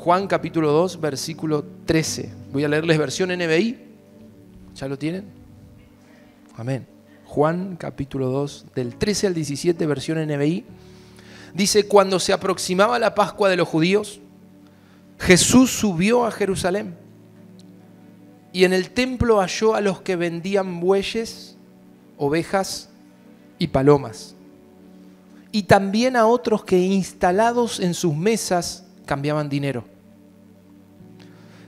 Juan capítulo 2, versículo 13. Voy a leerles versión NBI. ¿Ya lo tienen? Amén. Juan capítulo 2, del 13 al 17, versión NBI. Dice: cuando se aproximaba la Pascua de los judíos, Jesús subió a Jerusalén y en el templo halló a los que vendían bueyes, ovejas y palomas, y también a otros que instalados en sus mesas cambiaban dinero.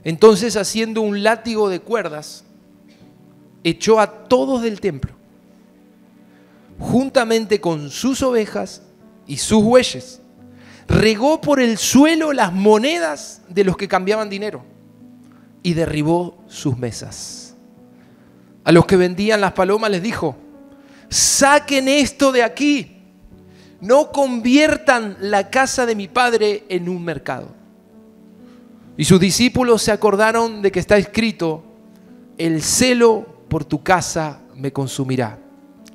Entonces, haciendo un látigo de cuerdas, echó a todos del templo, juntamente con sus ovejas y sus bueyes. Regó por el suelo las monedas de los que cambiaban dinero y derribó sus mesas. A los que vendían las palomas les dijo: saquen esto de aquí, no conviertan la casa de mi padre en un mercado. Y sus discípulos se acordaron de que está escrito: el celo por tu casa me consumirá.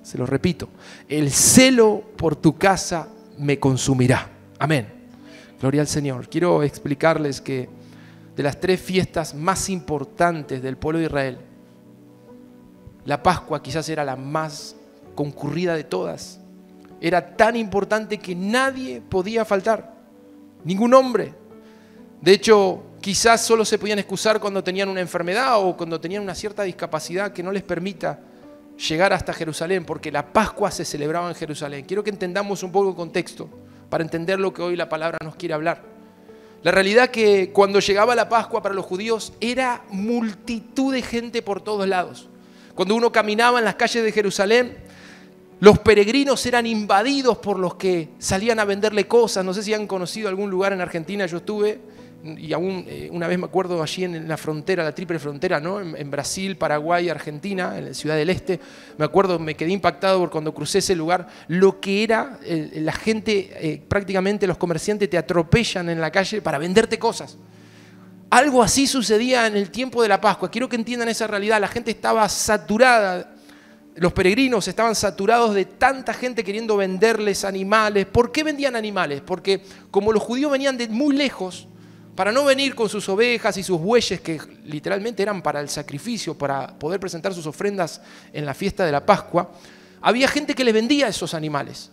Se lo repito: el celo por tu casa me consumirá. Amén. Gloria al Señor. Quiero explicarles que de las 3 fiestas más importantes del pueblo de Israel, la Pascua quizás era la más concurrida de todas. Era tan importante que nadie podía faltar, ningún hombre. De hecho, quizás solo se podían excusar cuando tenían una enfermedad o cuando tenían una cierta discapacidad que no les permita llegar hasta Jerusalén, porque la Pascua se celebraba en Jerusalén. Quiero que entendamos un poco el contexto para entender lo que hoy la palabra nos quiere hablar. La realidad que cuando llegaba la Pascua para los judíos era multitud de gente por todos lados. Cuando uno caminaba en las calles de Jerusalén, los peregrinos eran invadidos por los que salían a venderle cosas. No sé si han conocido algún lugar en Argentina. Yo estuve, y aún una vez me acuerdo allí en la frontera, la triple frontera, ¿no? En Brasil, Paraguay, Argentina, en la Ciudad del Este. Me acuerdo, me quedé impactado por cuando crucé ese lugar, lo que era la gente, prácticamente los comerciantes te atropellan en la calle para venderte cosas. Algo así sucedía en el tiempo de la Pascua. Quiero que entiendan esa realidad. La gente estaba saturada. Los peregrinos estaban saturados de tanta gente queriendo venderles animales. ¿Por qué vendían animales? Porque como los judíos venían de muy lejos, para no venir con sus ovejas y sus bueyes, que literalmente eran para el sacrificio, para poder presentar sus ofrendas en la fiesta de la Pascua, había gente que les vendía esos animales.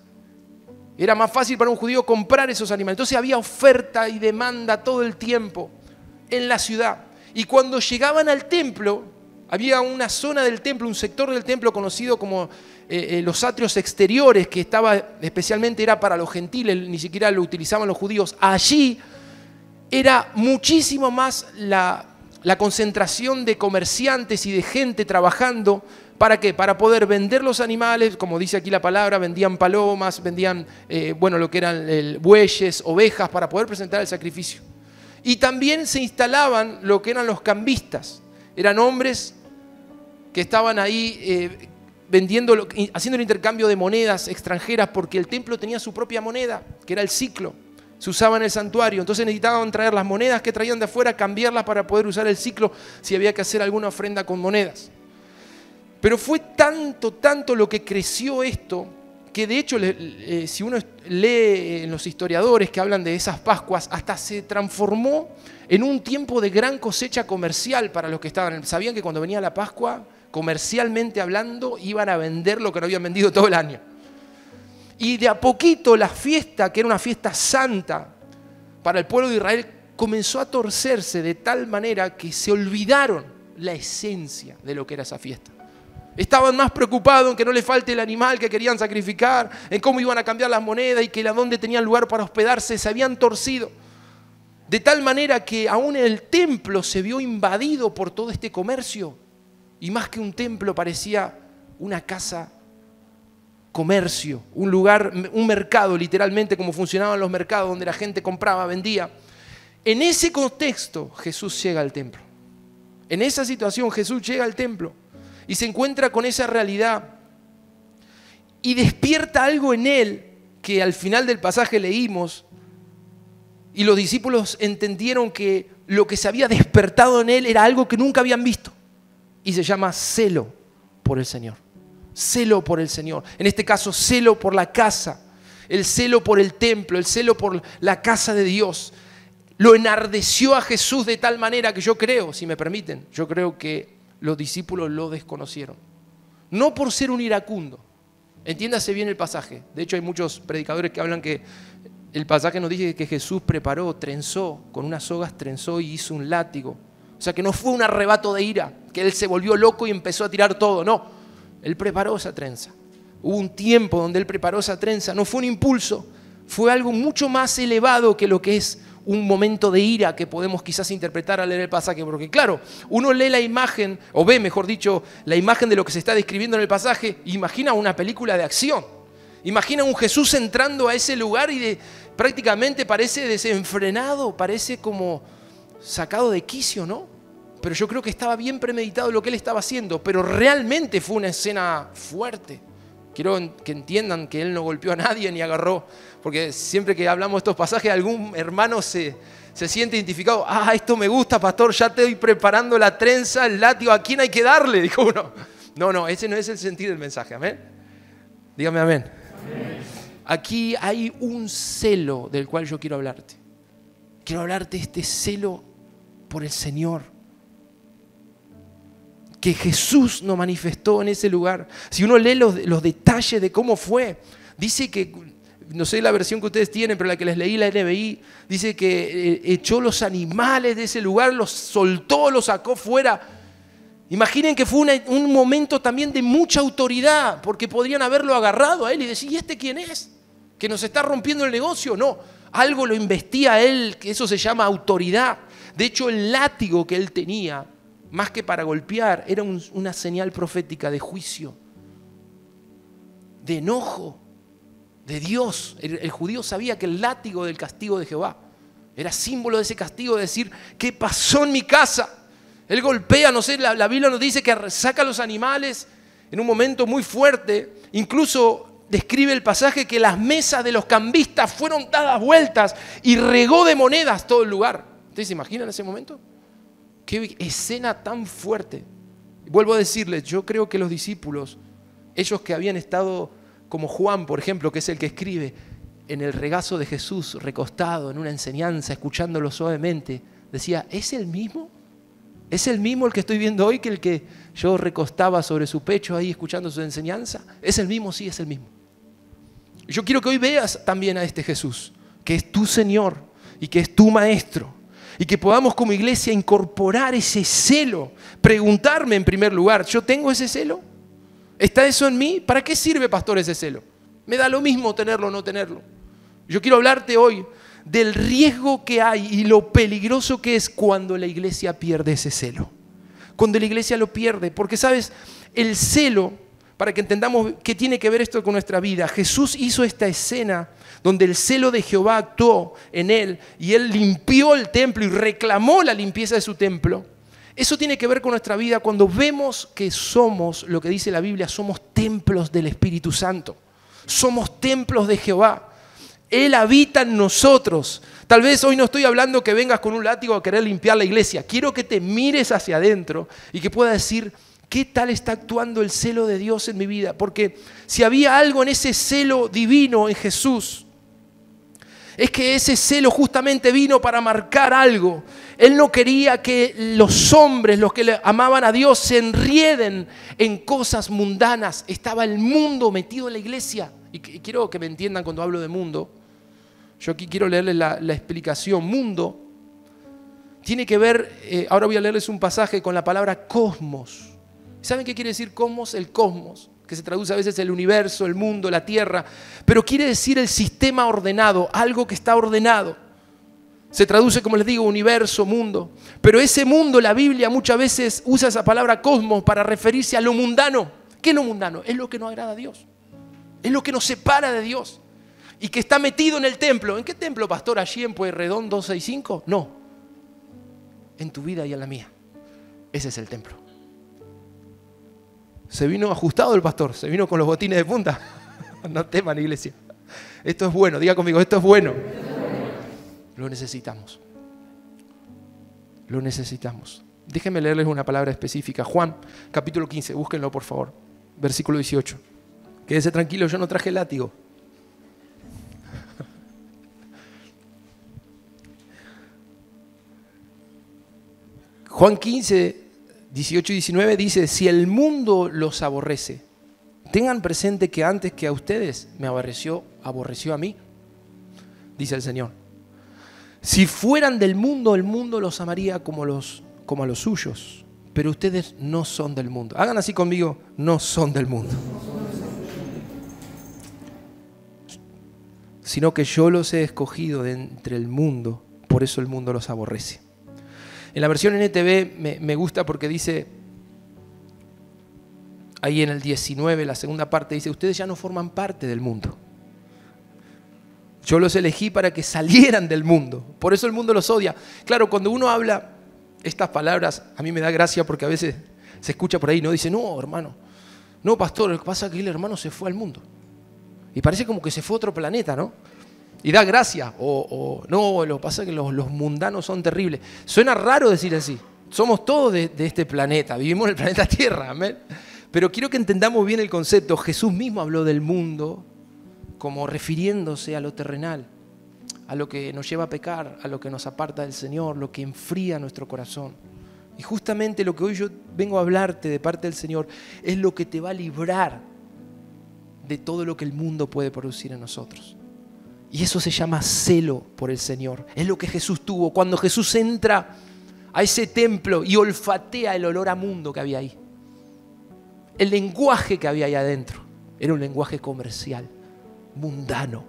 Era más fácil para un judío comprar esos animales. Entonces había oferta y demanda todo el tiempo en la ciudad. Y cuando llegaban al templo, había una zona del templo, un sector del templo conocido como los atrios exteriores, que estaba especialmente era para los gentiles, ni siquiera lo utilizaban los judíos. Allí era muchísimo más la concentración de comerciantes y de gente trabajando. ¿Para qué? Para poder vender los animales, como dice aquí la palabra, vendían palomas, vendían lo que eran bueyes, ovejas, para poder presentar el sacrificio. Y también se instalaban lo que eran los cambistas. Eran hombres que estaban ahí vendiendo, haciendo el intercambio de monedas extranjeras, porque el templo tenía su propia moneda, que era el siclo. Se usaba en el santuario, entonces necesitaban traer las monedas que traían de afuera, cambiarlas para poder usar el siclo si había que hacer alguna ofrenda con monedas. Pero fue tanto lo que creció esto, que de hecho si uno lee en los historiadores que hablan de esas Pascuas, hasta se transformó en un tiempo de gran cosecha comercial para los que estaban. Sabían que cuando venía la Pascua, comercialmente hablando, iban a vender lo que no habían vendido todo el año. Y de a poquito la fiesta, que era una fiesta santa para el pueblo de Israel, comenzó a torcerse de tal manera que se olvidaron la esencia de lo que era esa fiesta. Estaban más preocupados en que no les falte el animal que querían sacrificar, en cómo iban a cambiar las monedas y que a dónde tenían lugar para hospedarse. Se habían torcido. De tal manera que aún el templo se vio invadido por todo este comercio. Y más que un templo parecía una casa comercio, un lugar, un mercado, literalmente como funcionaban los mercados, donde la gente compraba, vendía. En ese contexto Jesús llega al templo. En esa situación Jesús llega al templo y se encuentra con esa realidad y despierta algo en él que al final del pasaje leímos, y los discípulos entendieron que lo que se había despertado en él era algo que nunca habían visto, y se llama celo por el Señor. Celo por el Señor. En este caso, celo por la casa, el celo por el templo, el celo por la casa de Dios. lo enardeció a Jesús de tal manera que yo creo, si me permiten, yo creo que los discípulos lo desconocieron. No por ser un iracundo. Entiéndase bien el pasaje. De hecho, hay muchos predicadores que hablan que el pasaje nos dice que Jesús preparó, trenzó, con unas sogas trenzó y hizo un látigo. O sea, que no fue un arrebato de ira, que él se volvió loco y empezó a tirar todo. No, él preparó esa trenza. Hubo un tiempo donde él preparó esa trenza. No fue un impulso, fue algo mucho más elevado que lo que es un momento de ira que podemos quizás interpretar al leer el pasaje. Porque claro, uno lee la imagen, o ve, mejor dicho, la imagen de lo que se está describiendo en el pasaje, e imagina una película de acción. Imagina un Jesús entrando a ese lugar y prácticamente parece desenfrenado, parece como sacado de quicio, ¿no? Pero yo creo que estaba bien premeditado lo que él estaba haciendo, pero realmente fue una escena fuerte. Quiero que entiendan que él no golpeó a nadie ni agarró, porque siempre que hablamos de estos pasajes, algún hermano se siente identificado. Ah, esto me gusta, pastor, ya estoy preparando la trenza, el látigo, ¿a quién hay que darle? Dijo uno. No, ese no es el sentido del mensaje, amén. Dígame amén. Aquí hay un celo del cual yo quiero hablarte. Quiero hablarte de este celo por el Señor que Jesús nos manifestó en ese lugar. Si uno lee los detalles de cómo fue, dice que, no sé la versión que ustedes tienen, pero la que les leí, la NBI, dice que echó los animales de ese lugar, los soltó, los sacó fuera. Imaginen que fue un momento también de mucha autoridad, porque podrían haberlo agarrado a él y decir, ¿y este quién es? ¿Que nos está rompiendo el negocio? No, algo lo investía a él, que eso se llama autoridad. De hecho, el látigo que él tenía, más que para golpear, era una señal profética de juicio, de enojo de Dios. El judío sabía que el látigo del castigo de Jehová era símbolo de ese castigo, de decir, ¿qué pasó en mi casa? Él golpea, no sé, la Biblia nos dice que saca los animales en un momento muy fuerte. Incluso describe el pasaje que las mesas de los cambistas fueron dadas vueltas y regó de monedas todo el lugar. ¿Ustedes se imaginan ese momento? Qué escena tan fuerte. Vuelvo a decirles, yo creo que los discípulos, ellos que habían estado como Juan, por ejemplo, que es el que escribe, en el regazo de Jesús, recostado en una enseñanza, escuchándolo suavemente, decía, ¿es el mismo? ¿Es el mismo el que estoy viendo hoy que el que yo recostaba sobre su pecho ahí escuchando su enseñanza? ¿Es el mismo? Sí, es el mismo. Yo quiero que hoy veas también a este Jesús, que es tu Señor y que es tu Maestro. Y que podamos como iglesia incorporar ese celo. Preguntarme en primer lugar, ¿yo tengo ese celo? ¿Está eso en mí? ¿Para qué sirve, pastor, ese celo? Me da lo mismo tenerlo o no tenerlo. Yo quiero hablarte hoy del riesgo que hay y lo peligroso que es cuando la iglesia pierde ese celo. Cuando la iglesia lo pierde. Porque, ¿sabes? El celo, para que entendamos qué tiene que ver esto con nuestra vida, Jesús hizo esta escena donde el celo de Jehová actuó en él y él limpió el templo y reclamó la limpieza de su templo. Eso tiene que ver con nuestra vida cuando vemos que somos, lo que dice la Biblia, somos templos del Espíritu Santo. Somos templos de Jehová. Él habita en nosotros. Tal vez hoy no estoy hablando que vengas con un látigo a querer limpiar la iglesia. Quiero que te mires hacia adentro y que puedas decir, ¿qué tal está actuando el celo de Dios en mi vida? Porque si había algo en ese celo divino en Jesús, es que ese celo justamente vino para marcar algo. Él no quería que los hombres, los que le amaban a Dios, se enrieden en cosas mundanas. Estaba el mundo metido en la iglesia. Y quiero que me entiendan cuando hablo de mundo. Yo aquí quiero leerles la explicación. Mundo tiene que ver, ahora voy a leerles un pasaje con la palabra cosmos. ¿Saben qué quiere decir cosmos? El cosmos, que se traduce a veces el universo, el mundo, la tierra, pero quiere decir el sistema ordenado, algo que está ordenado. Se traduce, como les digo, universo, mundo. Pero ese mundo, la Biblia muchas veces usa esa palabra cosmos para referirse a lo mundano. ¿Qué es lo mundano? Es lo que no agrada a Dios. Es lo que nos separa de Dios. Y que está metido en el templo. ¿En qué templo, pastor? ¿Allí en Pueyrredón 265? No. En tu vida y en la mía. Ese es el templo. Se vino ajustado el pastor, se vino con los botines de punta. No teman, iglesia. Esto es bueno, diga conmigo, esto es bueno. Lo necesitamos. Lo necesitamos. Déjenme leerles una palabra específica. Juan, capítulo 15, búsquenlo por favor. Versículo 18. Quédese tranquilo, yo no traje látigo. Juan 15, 18 y 19 dice, si el mundo los aborrece, tengan presente que antes que a ustedes me aborreció a mí, dice el Señor. Si fueran del mundo, el mundo los amaría como a los suyos, pero ustedes no son del mundo. Hagan así conmigo, no son del mundo, sino que yo los he escogido de entre el mundo, por eso el mundo los aborrece. En la versión NTV me gusta porque dice, ahí en el 19, la segunda parte, dice, ustedes ya no forman parte del mundo. Yo los elegí para que salieran del mundo, por eso el mundo los odia. Claro, cuando uno habla estas palabras, a mí me da gracia porque a veces se escucha por ahí, ¿no? Dice, no, hermano, no, pastor, lo que pasa es que el hermano se fue al mundo. Y parece como que se fue a otro planeta, ¿no? Y da gracia, o no, lo que pasa es que los mundanos son terribles. Suena raro decir así, somos todos de este planeta, vivimos en el planeta Tierra, amén. Pero quiero que entendamos bien el concepto. Jesús mismo habló del mundo como refiriéndose a lo terrenal, a lo que nos lleva a pecar, a lo que nos aparta del Señor, lo que enfría nuestro corazón. Y justamente lo que hoy yo vengo a hablarte de parte del Señor es lo que te va a librar de todo lo que el mundo puede producir en nosotros. Y eso se llama celo por el Señor. Es lo que Jesús tuvo cuando Jesús entra a ese templo y olfatea el olor a mundo que había ahí. El lenguaje que había ahí adentro era un lenguaje comercial, mundano.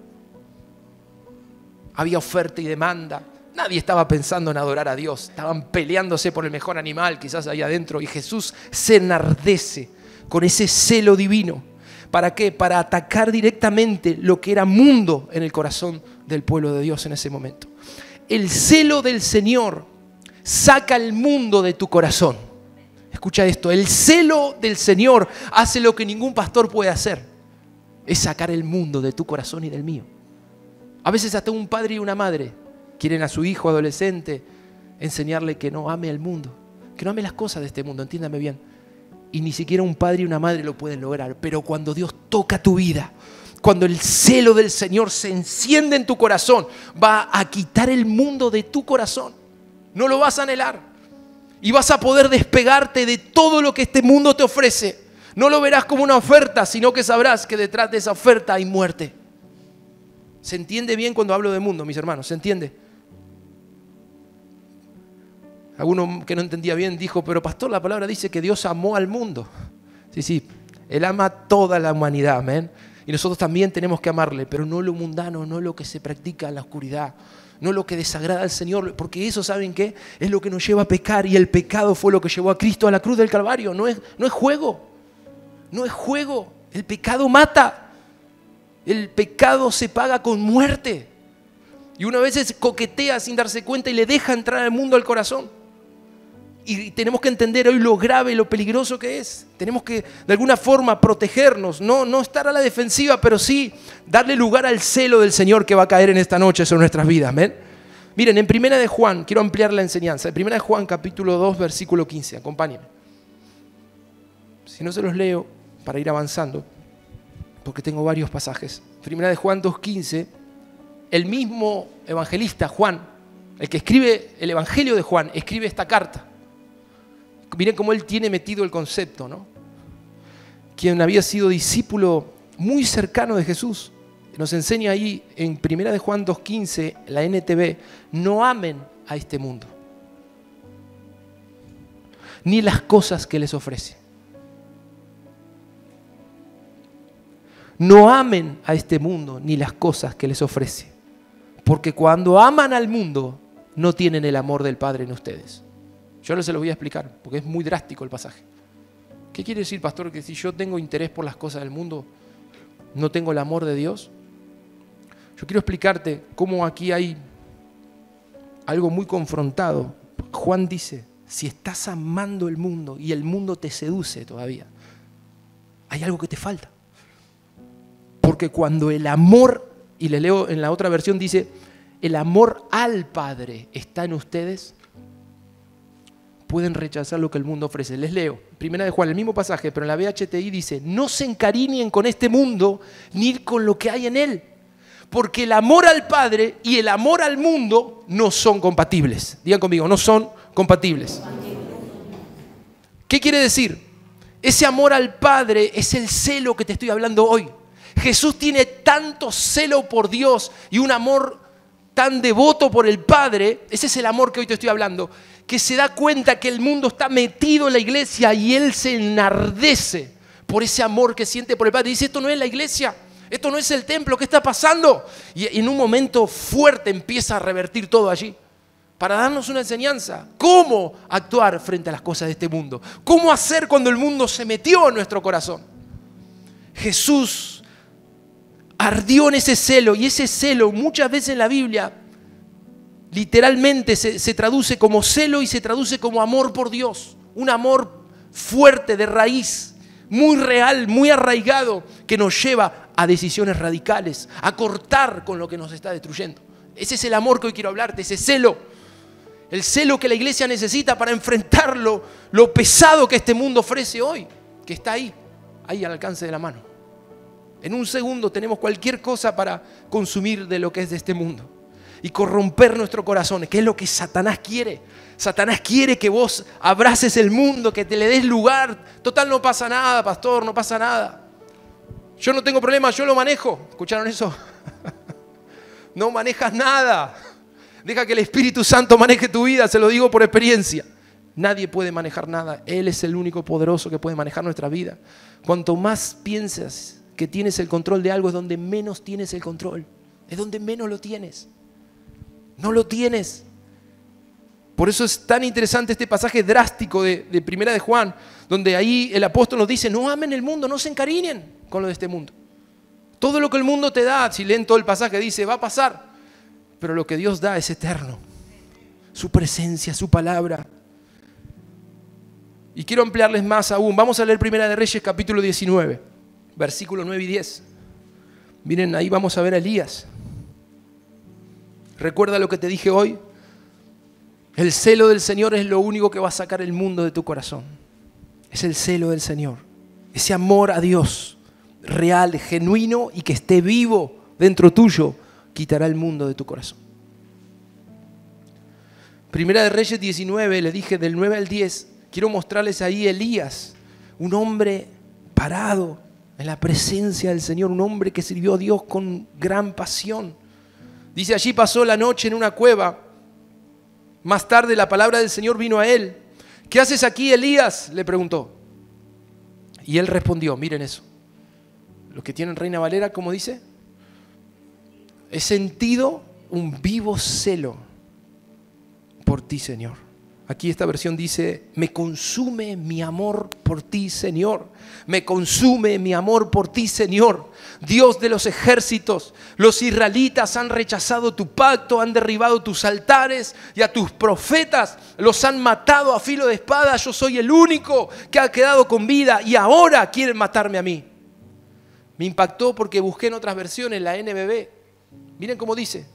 Había oferta y demanda. Nadie estaba pensando en adorar a Dios. Estaban peleándose por el mejor animal quizás ahí adentro. Y Jesús se enardece con ese celo divino. ¿Para qué? Para atacar directamente lo que era mundo en el corazón del pueblo de Dios en ese momento. El celo del Señor saca el mundo de tu corazón. Escucha esto, el celo del Señor hace lo que ningún pastor puede hacer. Es sacar el mundo de tu corazón y del mío. A veces hasta un padre y una madre quieren a su hijo adolescente enseñarle que no ame el mundo, que no ame las cosas de este mundo, entiéndame bien. Y ni siquiera un padre y una madre lo pueden lograr. Pero cuando Dios toca tu vida, cuando el celo del Señor se enciende en tu corazón, va a quitar el mundo de tu corazón. No lo vas a anhelar. Y vas a poder despegarte de todo lo que este mundo te ofrece. No lo verás como una oferta, sino que sabrás que detrás de esa oferta hay muerte. ¿Se entiende bien cuando hablo de mundo, mis hermanos? ¿Se entiende? Alguno que no entendía bien dijo, pero pastor, la palabra dice que Dios amó al mundo. Sí, Él ama a toda la humanidad, amén. Y nosotros también tenemos que amarle, pero no lo mundano, no lo que se practica en la oscuridad, no lo que desagrada al Señor, porque eso, ¿saben qué? Es lo que nos lleva a pecar, y el pecado fue lo que llevó a Cristo a la cruz del Calvario. No es juego, no es juego. El pecado mata, el pecado se paga con muerte. Y uno a veces coquetea sin darse cuenta y le deja entrar al mundo al corazón. Y tenemos que entender hoy lo grave y lo peligroso que es. Tenemos que de alguna forma protegernos, no estar a la defensiva, pero sí darle lugar al celo del Señor que va a caer en esta noche sobre nuestras vidas. ¿Amén? Miren, en Primera de Juan, quiero ampliar la enseñanza. En Primera de Juan, capítulo 2, versículo 15. Acompáñenme. Si no se los leo para ir avanzando, porque tengo varios pasajes. Primera de Juan 2:15, el mismo evangelista Juan, el que escribe el Evangelio de Juan, escribe esta carta. Miren cómo él tiene metido el concepto, ¿no? Quien había sido discípulo muy cercano de Jesús. Nos enseña ahí en 1 de Juan 2:15, la NTV, no amen a este mundo, ni las cosas que les ofrece. No amen a este mundo, ni las cosas que les ofrece. Porque cuando aman al mundo, no tienen el amor del Padre en ustedes. Yo no se los voy a explicar, porque es muy drástico el pasaje. ¿Qué quiere decir, pastor? Que si yo tengo interés por las cosas del mundo, ¿no tengo el amor de Dios? Yo quiero explicarte cómo aquí hay algo muy confrontado. Juan dice, si estás amando el mundo y el mundo te seduce todavía, hay algo que te falta. Porque cuando el amor, y le leo en la otra versión, dice, el amor al Padre está en ustedes, pueden rechazar lo que el mundo ofrece. Les leo, 1 de Juan, el mismo pasaje, pero en la BHTI dice, no se encariñen con este mundo, ni con lo que hay en él. Porque el amor al Padre y el amor al mundo no son compatibles. Digan conmigo, no son compatibles. ¿Qué quiere decir? Ese amor al Padre es el celo que te estoy hablando hoy. Jesús tiene tanto celo por Dios y un amor tan devoto por el Padre, ese es el amor que hoy te estoy hablando, que se da cuenta que el mundo está metido en la iglesia y Él se enardece por ese amor que siente por el Padre. Dice, esto no es la iglesia, esto no es el templo, ¿qué está pasando? Y en un momento fuerte empieza a revertir todo allí para darnos una enseñanza. ¿Cómo actuar frente a las cosas de este mundo? ¿Cómo hacer cuando el mundo se metió en nuestro corazón? Jesús ardió en ese celo, y ese celo muchas veces en la Biblia literalmente se traduce como celo y se traduce como amor por Dios. Un amor fuerte, de raíz, muy real, muy arraigado, que nos lleva a decisiones radicales, a cortar con lo que nos está destruyendo. Ese es el amor que hoy quiero hablarte, ese celo. El celo que la iglesia necesita para enfrentar lo pesado que este mundo ofrece hoy, que está ahí al alcance de la mano. En un segundo tenemos cualquier cosa para consumir de lo que es de este mundo y corromper nuestro corazón, que es lo que Satanás quiere. Satanás quiere que vos abraces el mundo, que te le des lugar. Total, no pasa nada, pastor, no pasa nada. Yo no tengo problema, yo lo manejo. ¿Escucharon eso? No manejas nada. Deja que el Espíritu Santo maneje tu vida, se lo digo por experiencia. Nadie puede manejar nada. Él es el único poderoso que puede manejar nuestra vida. Cuanto más piensas que tienes el control de algo, es donde menos tienes el control. Es donde menos lo tienes. No lo tienes. Por eso es tan interesante este pasaje drástico de Primera de Juan, donde ahí el apóstol nos dice, no amen el mundo, no se encariñen con lo de este mundo. Todo lo que el mundo te da, si leen todo el pasaje, dice, va a pasar. Pero lo que Dios da es eterno. Su presencia, su palabra. Y quiero ampliarles más aún. Vamos a leer Primera de Reyes, capítulo 19, versículos 9 y 10. Miren, ahí vamos a ver a Elías. Recuerda lo que te dije hoy. El celo del Señor es lo único que va a sacar el mundo de tu corazón. Es el celo del Señor. Ese amor a Dios, real, genuino y que esté vivo dentro tuyo, quitará el mundo de tu corazón. Primera de Reyes 19, le dije del 9 al 10, quiero mostrarles ahí a Elías, un hombre parado en la presencia del Señor, un hombre que sirvió a Dios con gran pasión. Dice, allí pasó la noche en una cueva. Más tarde la palabra del Señor vino a él. ¿Qué haces aquí, Elías?, le preguntó. Y él respondió, miren eso. Los que tienen Reina Valera, ¿cómo dice? He sentido un vivo celo por ti, Señor. Aquí esta versión dice, me consume mi amor por ti, Señor. Me consume mi amor por ti, Señor. Dios de los ejércitos, los israelitas han rechazado tu pacto, han derribado tus altares y a tus profetas los han matado a filo de espada. Yo soy el único que ha quedado con vida y ahora quieren matarme a mí. Me impactó porque busqué en otras versiones, la NBB. Miren cómo dice.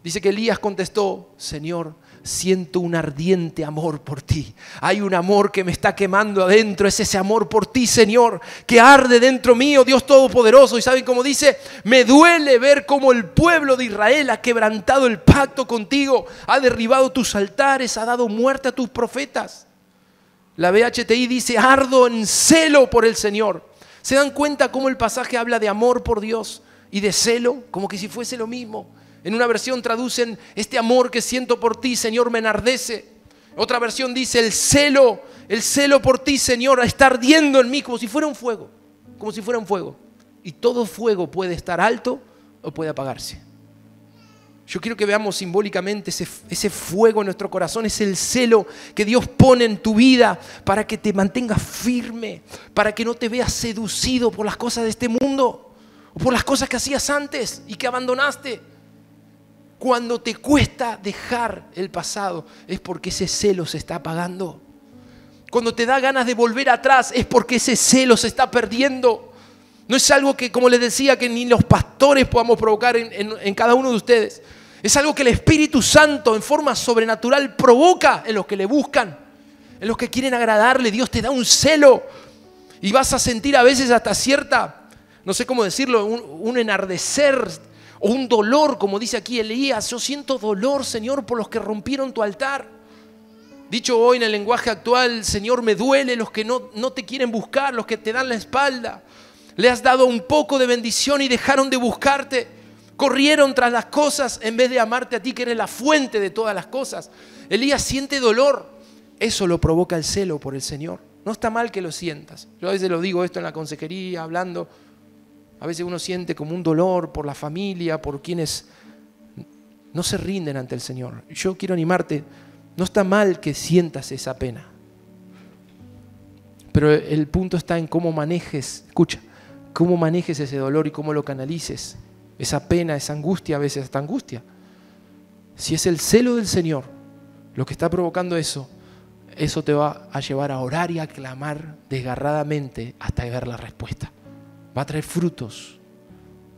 Dice que Elías contestó, Señor, siento un ardiente amor por ti. Hay un amor que me está quemando adentro. Es ese amor por ti, Señor, que arde dentro mío, Dios Todopoderoso. Y ¿saben cómo dice? Me duele ver cómo el pueblo de Israel ha quebrantado el pacto contigo, ha derribado tus altares, ha dado muerte a tus profetas. La BHTI dice, ardo en celo por el Señor. ¿Se dan cuenta cómo el pasaje habla de amor por Dios y de celo? Como que si fuese lo mismo. En una versión traducen, este amor que siento por ti, Señor, me enardece. Otra versión dice, el celo por ti, Señor, está ardiendo en mí como si fuera un fuego. Como si fuera un fuego. Y todo fuego puede estar alto o puede apagarse. Yo quiero que veamos simbólicamente ese fuego en nuestro corazón. Es el celo que Dios pone en tu vida para que te mantengas firme, para que no te veas seducido por las cosas de este mundo o por las cosas que hacías antes y que abandonaste. Cuando te cuesta dejar el pasado es porque ese celo se está apagando. Cuando te da ganas de volver atrás es porque ese celo se está perdiendo. No es algo que, como les decía, que ni los pastores podamos provocar en cada uno de ustedes. Es algo que el Espíritu Santo en forma sobrenatural provoca en los que le buscan, en los que quieren agradarle. Dios te da un celo y vas a sentir a veces hasta cierta, no sé cómo decirlo, un enardecer o un dolor, como dice aquí Elías. Yo siento dolor, Señor, por los que rompieron tu altar. Dicho hoy en el lenguaje actual, Señor, me duele los que no te quieren buscar, los que te dan la espalda. Le has dado un poco de bendición y dejaron de buscarte. Corrieron tras las cosas en vez de amarte a ti, que eres la fuente de todas las cosas. Elías siente dolor. Eso lo provoca el celo por el Señor. No está mal que lo sientas. Yo a veces lo digo esto en la consejería, hablando. A veces uno siente como un dolor por la familia, por quienes no se rinden ante el Señor. Yo quiero animarte. No está mal que sientas esa pena. Pero el punto está en cómo manejes, escucha, cómo manejes ese dolor y cómo lo canalices. Esa pena, esa angustia, a veces esta angustia. Si es el celo del Señor lo que está provocando eso, eso te va a llevar a orar y a clamar desgarradamente hasta ver la respuesta. Va a traer frutos.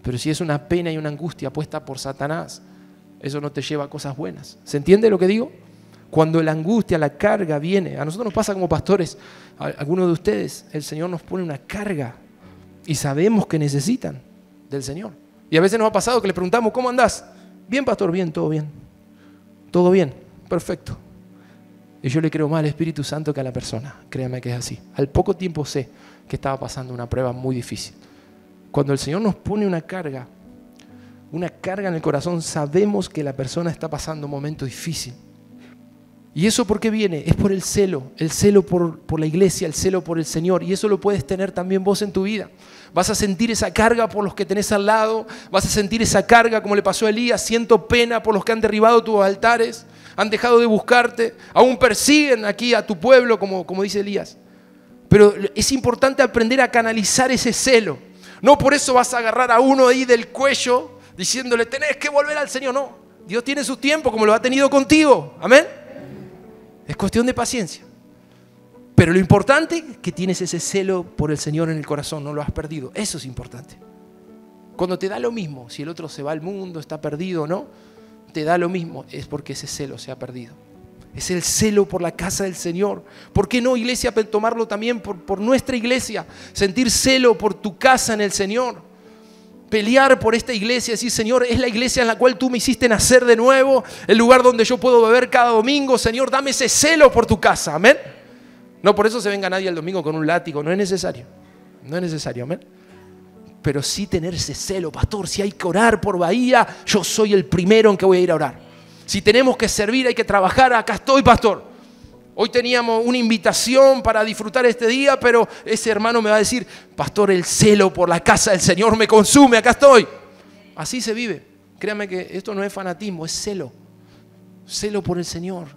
Pero si es una pena y una angustia puesta por Satanás, eso no te lleva a cosas buenas. ¿Se entiende lo que digo? Cuando la angustia, la carga viene, a nosotros nos pasa como pastores, a algunos de ustedes, el Señor nos pone una carga y sabemos que necesitan del Señor. Y a veces nos ha pasado que le preguntamos, ¿cómo andás? Bien, pastor, bien, todo bien. Todo bien, perfecto. Y yo le creo más al Espíritu Santo que a la persona, créame que es así. Al poco tiempo sé que estaba pasando una prueba muy difícil. Cuando el Señor nos pone una carga en el corazón, sabemos que la persona está pasando un momento difícil. ¿Y eso por qué viene? Es por el celo por la iglesia, el celo por el Señor. Y eso lo puedes tener también vos en tu vida. Vas a sentir esa carga por los que tenés al lado, vas a sentir esa carga como le pasó a Elías, siento pena por los que han derribado tus altares, han dejado de buscarte, aún persiguen aquí a tu pueblo, como dice Elías. Pero es importante aprender a canalizar ese celo. No por eso vas a agarrar a uno ahí del cuello diciéndole, tenés que volver al Señor. No, Dios tiene su tiempo como lo ha tenido contigo. Amén. Es cuestión de paciencia. Pero lo importante es que tienes ese celo por el Señor en el corazón, no lo has perdido. Eso es importante. Cuando te da lo mismo, si el otro se va al mundo, está perdido o no, te da lo mismo, es porque ese celo se ha perdido. Es el celo por la casa del Señor. ¿Por qué no, iglesia, tomarlo también por nuestra iglesia? Sentir celo por tu casa en el Señor. Pelear por esta iglesia, decir, Señor, es la iglesia en la cual tú me hiciste nacer de nuevo, el lugar donde yo puedo beber cada domingo. Señor, dame ese celo por tu casa, amén. No por eso se venga nadie el domingo con un látigo, no es necesario, amén. Pero sí tener ese celo, pastor, si hay que orar por Bahía, yo soy el primero en que voy a ir a orar. Si tenemos que servir, hay que trabajar, acá estoy, pastor. Hoy teníamos una invitación para disfrutar este día, pero ese hermano me va a decir, pastor, el celo por la casa del Señor me consume, acá estoy. Así se vive. Créame que esto no es fanatismo, es celo. Celo por el Señor.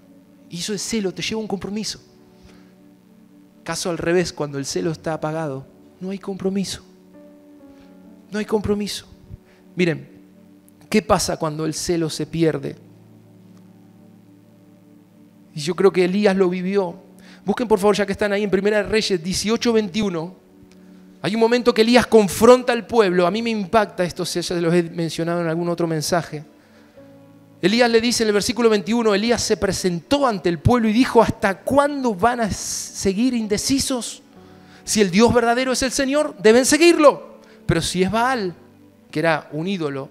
Y eso es celo, te lleva a un compromiso. Caso al revés, cuando el celo está apagado, no hay compromiso. No hay compromiso. Miren, ¿qué pasa cuando el celo se pierde? Y yo creo que Elías lo vivió. Busquen por favor, ya que están ahí en Primera de Reyes 18:21. Hay un momento que Elías confronta al pueblo. A mí me impacta esto, ya se los he mencionado en algún otro mensaje. Elías le dice en el versículo 21, Elías se presentó ante el pueblo y dijo, ¿hasta cuándo van a seguir indecisos? Si el Dios verdadero es el Señor, deben seguirlo. Pero si es Baal, que era un ídolo,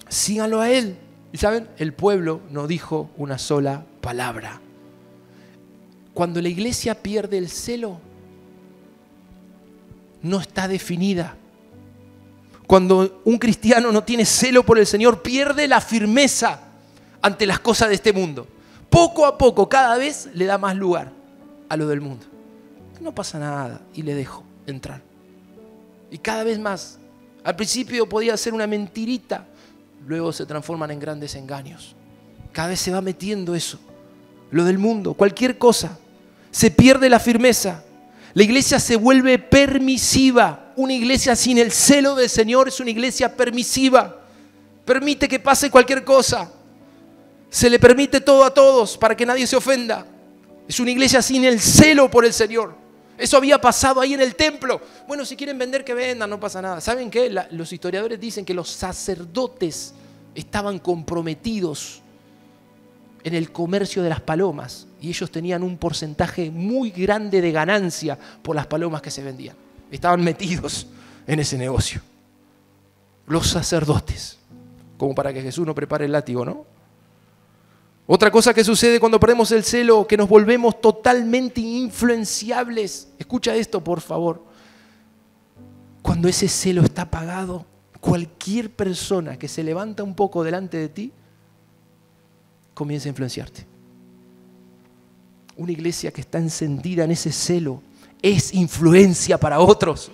síganlo a él. Y saben, el pueblo no dijo una sola palabra. Cuando la iglesia pierde el celo, no está definida. Cuando un cristiano no tiene celo por el Señor, pierde la firmeza ante las cosas de este mundo. Poco a poco, cada vez le da más lugar a lo del mundo. No pasa nada y le dejo entrar. Y cada vez más. Al principio podía ser una mentirita, luego se transforman en grandes engaños. Cada vez se va metiendo eso, lo del mundo, cualquier cosa. Se pierde la firmeza. La iglesia se vuelve permisiva. Una iglesia sin el celo del Señor es una iglesia permisiva. Permite que pase cualquier cosa. Se le permite todo a todos para que nadie se ofenda. Es una iglesia sin el celo por el Señor. Eso había pasado ahí en el templo. Bueno, si quieren vender, que vendan, no pasa nada. ¿Saben qué? Los historiadores dicen que los sacerdotes estaban comprometidos en el comercio de las palomas y ellos tenían un porcentaje muy grande de ganancia por las palomas que se vendían. Estaban metidos en ese negocio. Los sacerdotes, como para que Jesús no prepare el látigo, ¿no? Otra cosa que sucede cuando perdemos el celo, que nos volvemos totalmente influenciables. Escucha esto, por favor. Cuando ese celo está apagado, cualquier persona que se levanta un poco delante de ti, comienza a influenciarte. Una iglesia que está encendida en ese celo es influencia para otros.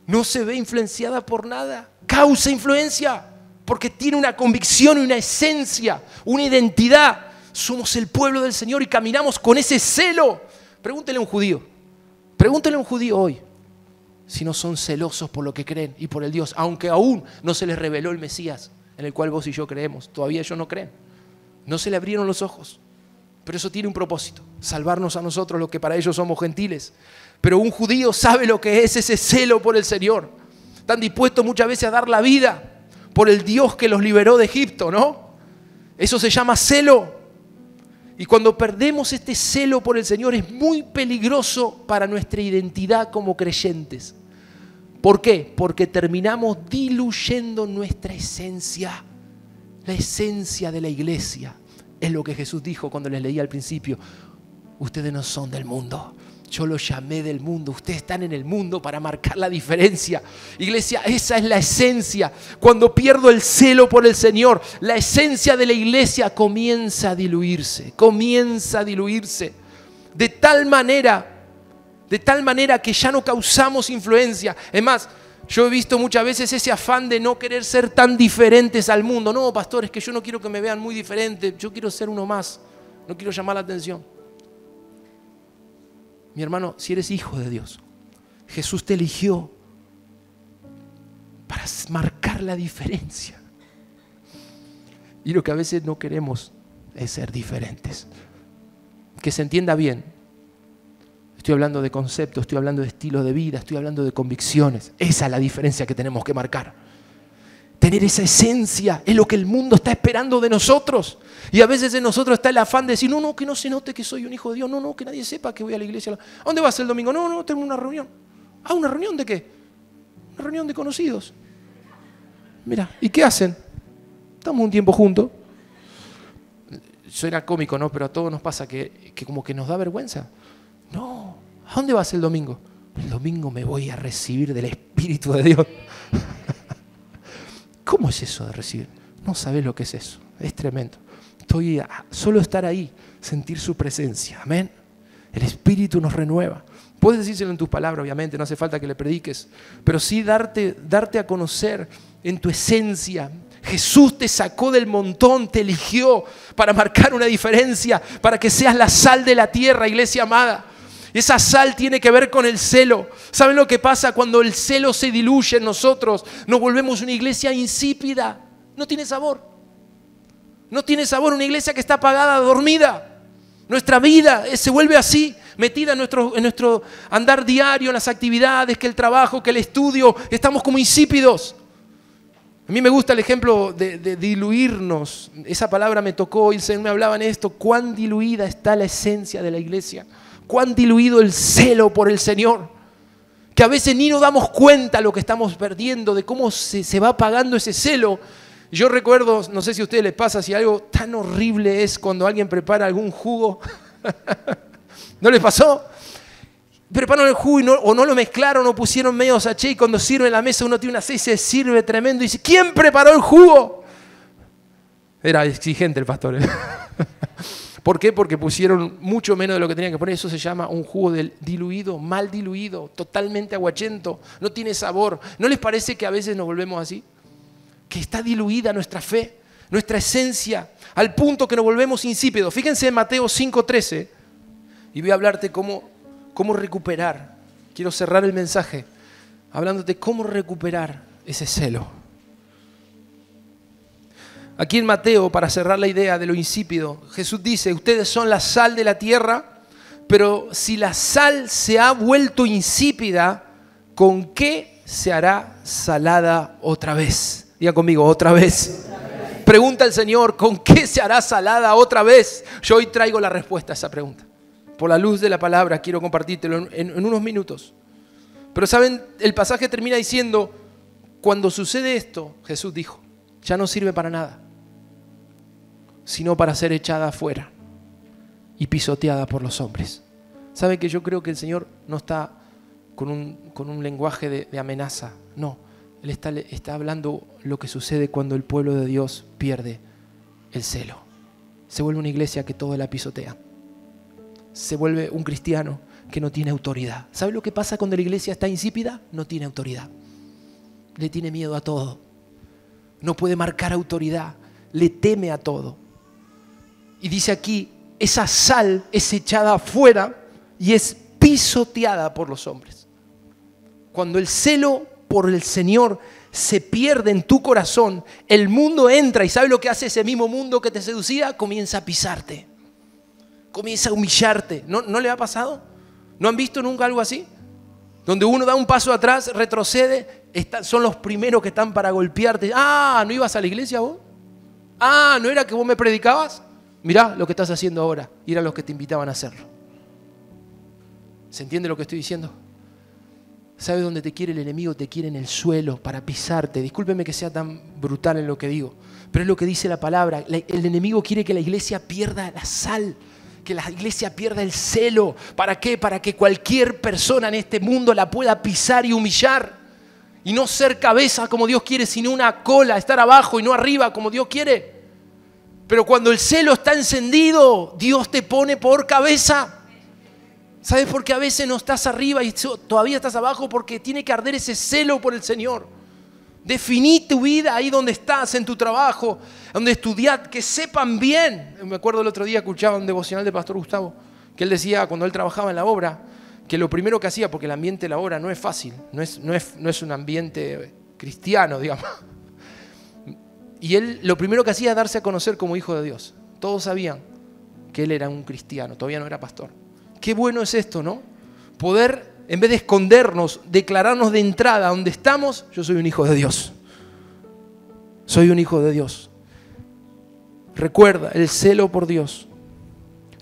No se ve influenciada por nada, causa influencia, porque tiene una convicción y una esencia, una identidad. Somos el pueblo del Señor y caminamos con ese celo. Pregúntele a un judío hoy, si no son celosos por lo que creen y por el Dios, aunque aún no se les reveló el Mesías, en el cual vos y yo creemos. Todavía ellos no creen, no se le abrieron los ojos. Pero eso tiene un propósito, salvarnos a nosotros los que para ellos somos gentiles. Pero un judío sabe lo que es ese celo por el Señor. Están dispuestos muchas veces a dar la vida por el Dios que los liberó de Egipto, ¿no? Eso se llama celo. Y cuando perdemos este celo por el Señor es muy peligroso para nuestra identidad como creyentes. ¿Por qué? Porque terminamos diluyendo nuestra esencia, la esencia de la iglesia. Es lo que Jesús dijo cuando les leía al principio. Ustedes no son del mundo. Yo los llamé del mundo. Ustedes están en el mundo para marcar la diferencia. Iglesia, esa es la esencia. Cuando pierdo el celo por el Señor, la esencia de la iglesia comienza a diluirse. Comienza a diluirse. De tal manera que ya no causamos influencia. Es más, yo he visto muchas veces ese afán de no querer ser tan diferentes al mundo. No, pastor, es que yo no quiero que me vean muy diferente. Yo quiero ser uno más. No quiero llamar la atención. Mi hermano, si eres hijo de Dios, Jesús te eligió para marcar la diferencia. Y lo que a veces no queremos es ser diferentes. Que se entienda bien. Estoy hablando de conceptos, estoy hablando de estilo de vida, estoy hablando de convicciones. Esa es la diferencia que tenemos que marcar. Tener esa esencia es lo que el mundo está esperando de nosotros. Y a veces en nosotros está el afán de decir, no, que no se note que soy un hijo de Dios. No, que nadie sepa que voy a la iglesia. ¿A dónde vas el domingo? No, tengo una reunión. ¿Ah, una reunión de qué? Una reunión de conocidos. Mira, ¿y qué hacen? Estamos un tiempo juntos. Suena cómico, ¿no? Pero a todos nos pasa que como que nos da vergüenza. No, ¿a dónde vas el domingo? El domingo me voy a recibir del Espíritu de Dios. ¿Cómo es eso de recibir? No sabes lo que es eso. Es tremendo. Solo estar ahí, sentir su presencia. Amén. El Espíritu nos renueva. Puedes decírselo en tus palabras, obviamente, no hace falta que le prediques. Pero sí darte a conocer en tu esencia. Jesús te sacó del montón, te eligió para marcar una diferencia, para que seas la sal de la tierra, iglesia amada. Esa sal tiene que ver con el celo. ¿Saben lo que pasa cuando el celo se diluye en nosotros? Nos volvemos una iglesia insípida. No tiene sabor. No tiene sabor, una iglesia que está apagada, dormida. Nuestra vida se vuelve así, metida en nuestro andar diario, en las actividades, que el trabajo, que el estudio. Estamos como insípidos. A mí me gusta el ejemplo de diluirnos. Esa palabra me tocó y el Señor me hablaba en esto. Cuán diluida está la esencia de la iglesia. Cuán diluido el celo por el Señor, que a veces ni nos damos cuenta lo que estamos perdiendo, de cómo se va apagando ese celo. Yo recuerdo, no sé si a ustedes les pasa, si algo tan horrible es cuando alguien prepara algún jugo. ¿No les pasó? Preparan el jugo o no lo mezclaron o pusieron medio sachet y cuando sirve en la mesa uno tiene una sed y se sirve tremendo y dice, ¿quién preparó el jugo? Era exigente el pastor. ¿Por qué? Porque pusieron mucho menos de lo que tenían que poner. Eso se llama un jugo diluido, mal diluido, totalmente aguachento, no tiene sabor. ¿No les parece que a veces nos volvemos así? Que está diluida nuestra fe, nuestra esencia, al punto que nos volvemos insípidos. Fíjense en Mateo 5:13 y voy a hablarte cómo recuperar. Quiero cerrar el mensaje hablándote cómo recuperar ese celo. Aquí en Mateo, para cerrar la idea de lo insípido, Jesús dice, ustedes son la sal de la tierra, pero si la sal se ha vuelto insípida, ¿con qué se hará salada otra vez? Diga conmigo, otra vez. Pregunta el Señor, ¿con qué se hará salada otra vez? Yo hoy traigo la respuesta a esa pregunta. Por la luz de la palabra quiero compartírtelo en unos minutos. Pero saben, el pasaje termina diciendo, cuando sucede esto, Jesús dijo, ya no sirve para nada. sino para ser echada afuera y pisoteada por los hombres. ¿Sabe que yo creo que el Señor no está con un lenguaje de amenaza? No, Él está hablando lo que sucede cuando el pueblo de Dios pierde el celo. Se vuelve una iglesia que todo la pisotea. Se vuelve un cristiano que no tiene autoridad. ¿Sabe lo que pasa cuando la iglesia está insípida? No tiene autoridad. Le tiene miedo a todo. No puede marcar autoridad. Le teme a todo. Y dice aquí, esa sal es echada afuera y es pisoteada por los hombres. Cuando el celo por el Señor se pierde en tu corazón, el mundo entra y ¿sabe lo que hace ese mismo mundo que te seducía? Comienza a pisarte, comienza a humillarte. ¿No le ha pasado? ¿No han visto nunca algo así? Donde uno da un paso atrás, retrocede, son los primeros que están para golpearte. Ah, ¿no ibas a la iglesia vos? Ah, ¿no era que vos me predicabas? Mirá lo que estás haciendo ahora. Y eran los que te invitaban a hacerlo. ¿Se entiende lo que estoy diciendo? ¿Sabe dónde te quiere el enemigo? Te quiere en el suelo para pisarte. Discúlpeme que sea tan brutal en lo que digo, pero es lo que dice la palabra. El enemigo quiere que la iglesia pierda la sal, que la iglesia pierda el celo. ¿Para qué? Para que cualquier persona en este mundo la pueda pisar y humillar. Y no ser cabeza como Dios quiere, sino una cola, estar abajo y no arriba como Dios quiere. Pero cuando el celo está encendido, Dios te pone por cabeza. ¿Sabes por qué a veces no estás arriba y todavía estás abajo? Porque tiene que arder ese celo por el Señor. Definí tu vida ahí donde estás, en tu trabajo, donde estudias, que sepan bien. Me acuerdo el otro día, escuchaba un devocional del pastor Gustavo, que él decía cuando él trabajaba en la obra, que lo primero que hacía, porque el ambiente de la obra no es fácil, no es un ambiente cristiano, digamos. Y él lo primero que hacía es darse a conocer como hijo de Dios. Todos sabían que él era un cristiano, todavía no era pastor. Qué bueno es esto, ¿no? Poder, en vez de escondernos, declararnos de entrada donde estamos, yo soy un hijo de Dios. Soy un hijo de Dios. Recuerda, el celo por Dios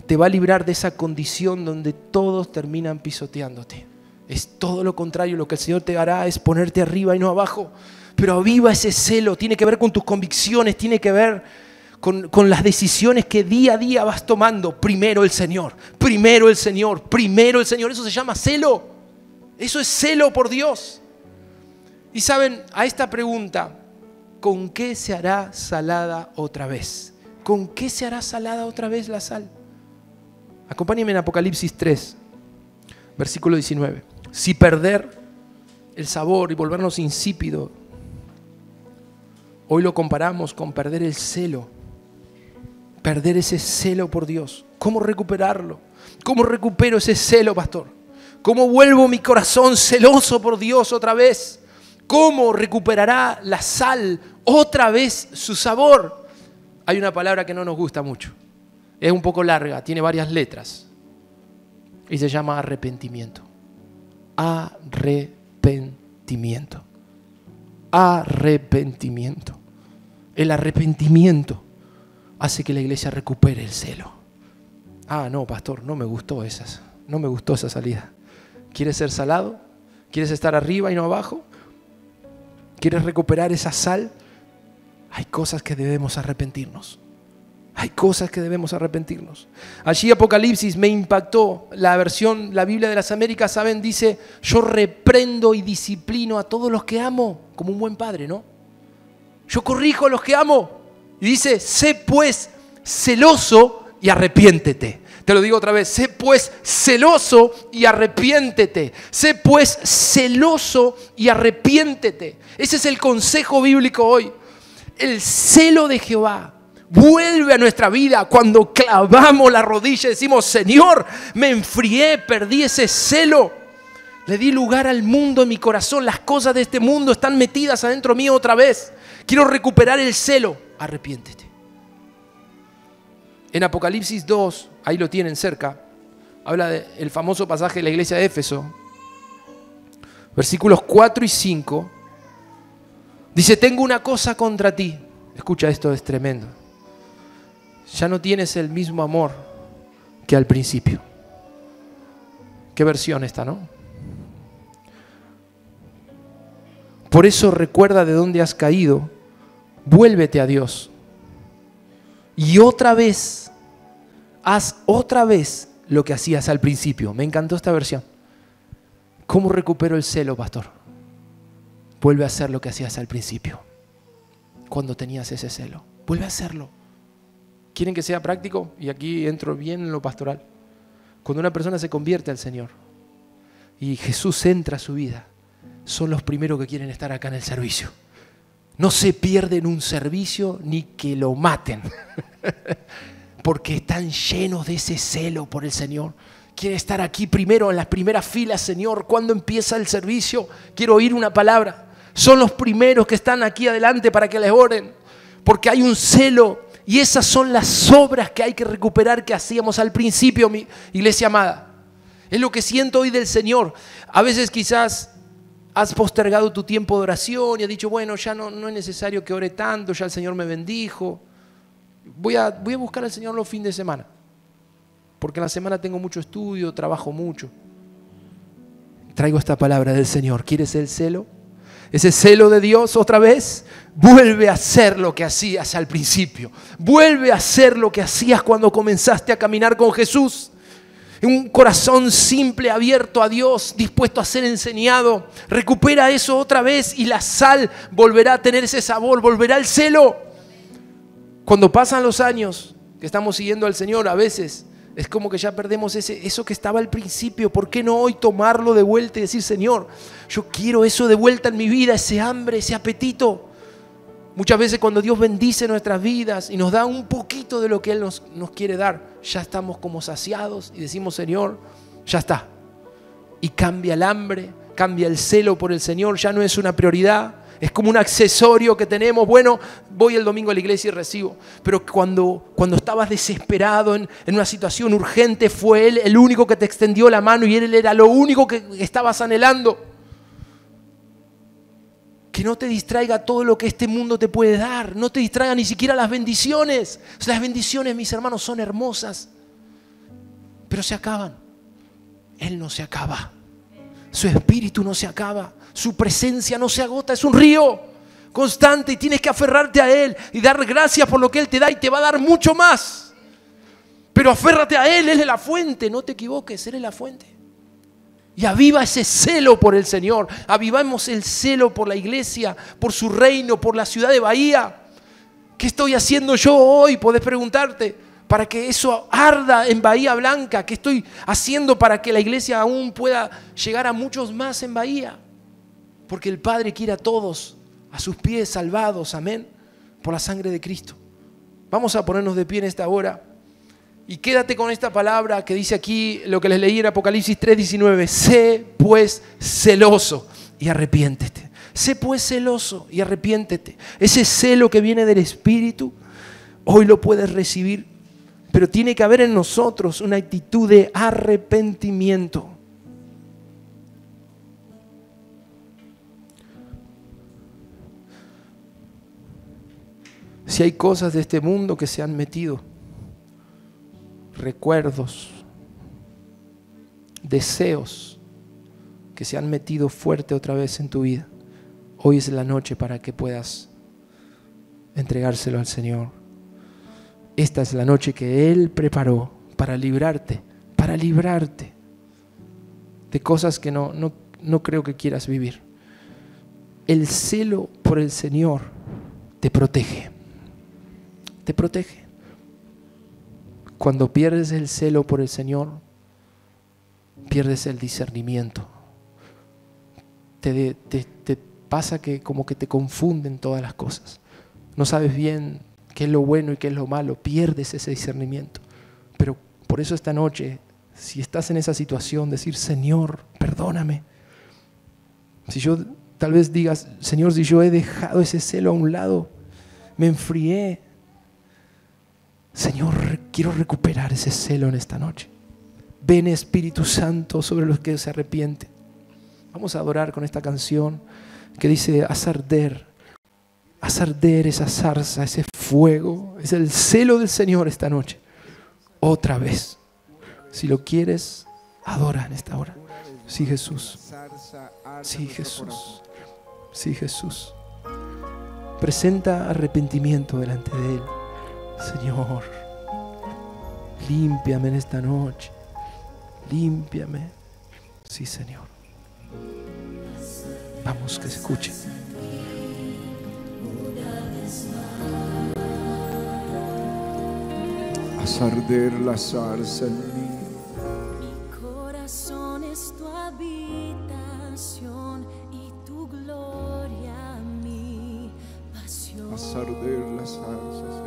te va a librar de esa condición donde todos terminan pisoteándote. Es todo lo contrario, lo que el Señor te hará es ponerte arriba y no abajo. Pero aviva ese celo, tiene que ver con tus convicciones, tiene que ver con las decisiones que día a día vas tomando. Primero el Señor, primero el Señor, primero el Señor. Eso se llama celo. Eso es celo por Dios. Y saben, a esta pregunta, ¿con qué se hará salada otra vez? ¿Con qué se hará salada otra vez la sal? Acompáñenme en Apocalipsis 3, versículo 19. Si perder el sabor y volvernos insípido, hoy lo comparamos con perder el celo. Perder ese celo por Dios. ¿Cómo recuperarlo? ¿Cómo recupero ese celo, pastor? ¿Cómo vuelvo mi corazón celoso por Dios otra vez? ¿Cómo recuperará la sal otra vez su sabor? Hay una palabra que no nos gusta mucho. Es un poco larga, tiene varias letras. Y se llama arrepentimiento. Arrepentimiento. Arrepentimiento. El arrepentimiento hace que la iglesia recupere el celo. Ah, no, pastor, no me gustó esa salida. ¿Quieres ser salado? ¿Quieres estar arriba y no abajo? ¿Quieres recuperar esa sal? Hay cosas que debemos arrepentirnos. Hay cosas que debemos arrepentirnos. Allí Apocalipsis me impactó. La Biblia de las Américas, ¿saben? Dice, yo reprendo y disciplino a todos los que amo, como un buen padre, ¿no? Yo corrijo a los que amo. Y dice, sé pues celoso y arrepiéntete. Te lo digo otra vez, sé pues celoso y arrepiéntete. Sé pues celoso y arrepiéntete. Ese es el consejo bíblico hoy. El celo de Jehová vuelve a nuestra vida cuando clavamos la rodilla y decimos, Señor, me enfrié, perdí ese celo. Le di lugar al mundo en mi corazón. Las cosas de este mundo están metidas adentro mío otra vez. Quiero recuperar el celo. Arrepiéntete. En Apocalipsis 2, ahí lo tienen cerca, habla del famoso pasaje de la iglesia de Éfeso. Versículos 4 y 5. Dice, tengo una cosa contra ti. Escucha, esto es tremendo. Ya no tienes el mismo amor que al principio. Qué versión esta, ¿no? Por eso recuerda de dónde has caído. Vuélvete a Dios y otra vez, haz otra vez lo que hacías al principio. Me encantó esta versión. ¿Cómo recupero el celo, pastor? Vuelve a hacer lo que hacías al principio, cuando tenías ese celo. Vuelve a hacerlo. ¿Quieren que sea práctico? Y aquí entro bien en lo pastoral. Cuando una persona se convierte al Señor y Jesús entra a su vida, son los primeros que quieren estar acá en el servicio. No se pierden un servicio ni que lo maten, porque están llenos de ese celo por el Señor. Quieren estar aquí primero, en las primeras filas. Señor, ¿cuándo empieza el servicio? Quiero oír una palabra. Son los primeros que están aquí adelante para que les oren, porque hay un celo. Y esas son las obras que hay que recuperar, que hacíamos al principio, mi iglesia amada. Es lo que siento hoy del Señor. A veces quizás has postergado tu tiempo de oración y has dicho, bueno, ya no es necesario que ore tanto, ya el Señor me bendijo. Voy a buscar al Señor los fines de semana, porque en la semana tengo mucho estudio, trabajo mucho. Traigo esta palabra del Señor. ¿Quieres el celo? Ese celo de Dios otra vez. Vuelve a hacer lo que hacías al principio. Vuelve a hacer lo que hacías cuando comenzaste a caminar con Jesús. Un corazón simple, abierto a Dios, dispuesto a ser enseñado. Recupera eso otra vez y la sal volverá a tener ese sabor, volverá el celo. Cuando pasan los años que estamos siguiendo al Señor, a veces es como que ya perdemos eso que estaba al principio. ¿Por qué no hoy tomarlo de vuelta y decir, Señor, yo quiero eso de vuelta en mi vida, ese hambre, ese apetito? Muchas veces cuando Dios bendice nuestras vidas y nos da un poquito de lo que Él nos quiere dar, ya estamos como saciados y decimos, Señor, ya está. Y cambia el hambre, cambia el celo por el Señor, ya no es una prioridad. Es como un accesorio que tenemos. Bueno, voy el domingo a la iglesia y recibo. Pero cuando estabas desesperado en una situación urgente, fue Él el único que te extendió la mano y Él era lo único que estabas anhelando. Que no te distraiga todo lo que este mundo te puede dar. No te distraiga ni siquiera las bendiciones. Las bendiciones, mis hermanos, son hermosas, pero se acaban. Él no se acaba. Su espíritu no se acaba. Su presencia no se agota. Es un río constante y tienes que aferrarte a Él y dar gracias por lo que Él te da, y te va a dar mucho más. Pero aférrate a Él. Él es la fuente. No te equivoques, Él es la fuente. Y aviva ese celo por el Señor. Avivamos el celo por la iglesia, por su reino, por la ciudad de Bahía. ¿Qué estoy haciendo yo hoy? Podés preguntarte. Para que eso arda en Bahía Blanca. ¿Qué estoy haciendo para que la iglesia aún pueda llegar a muchos más en Bahía? Porque el Padre quiere a todos a sus pies salvados, amén, por la sangre de Cristo. Vamos a ponernos de pie en esta hora. Y quédate con esta palabra que dice aquí, lo que les leí en Apocalipsis 3:19. Sé pues celoso y arrepiéntete. Sé pues celoso y arrepiéntete. Ese celo que viene del Espíritu, hoy lo puedes recibir. Pero tiene que haber en nosotros una actitud de arrepentimiento. Si hay cosas de este mundo que se han metido, recuerdos, deseos que se han metido fuerte otra vez en tu vida, hoy es la noche para que puedas entregárselo al Señor. Esta es la noche que Él preparó para librarte de cosas que no creo que quieras vivir. El celo por el Señor te protege. Te protege. Cuando pierdes el celo por el Señor, pierdes el discernimiento. Te pasa que como que te confunden todas las cosas. No sabes bien qué es lo bueno y qué es lo malo. Pierdes ese discernimiento. Pero por eso esta noche, si estás en esa situación, decir, Señor, perdóname. Si yo tal vez digas, Señor, si yo he dejado ese celo a un lado, me enfrié. Señor, quiero recuperar ese celo en esta noche. Ven, Espíritu Santo, sobre los que se arrepienten. Vamos a adorar con esta canción que dice, haz arder esa zarza, ese fuego. Es el celo del Señor esta noche. Otra vez. Si lo quieres, adora en esta hora. Sí, Jesús. Sí, Jesús. Sí, Jesús. Presenta arrepentimiento delante de Él. Señor, límpiame en esta noche. Límpiame. Sí, Señor. Vamos, que se escuche. Haz arder la zarza en mí. Mi corazón es tu habitación y tu gloria mi pasión. Haz arder las zarzas.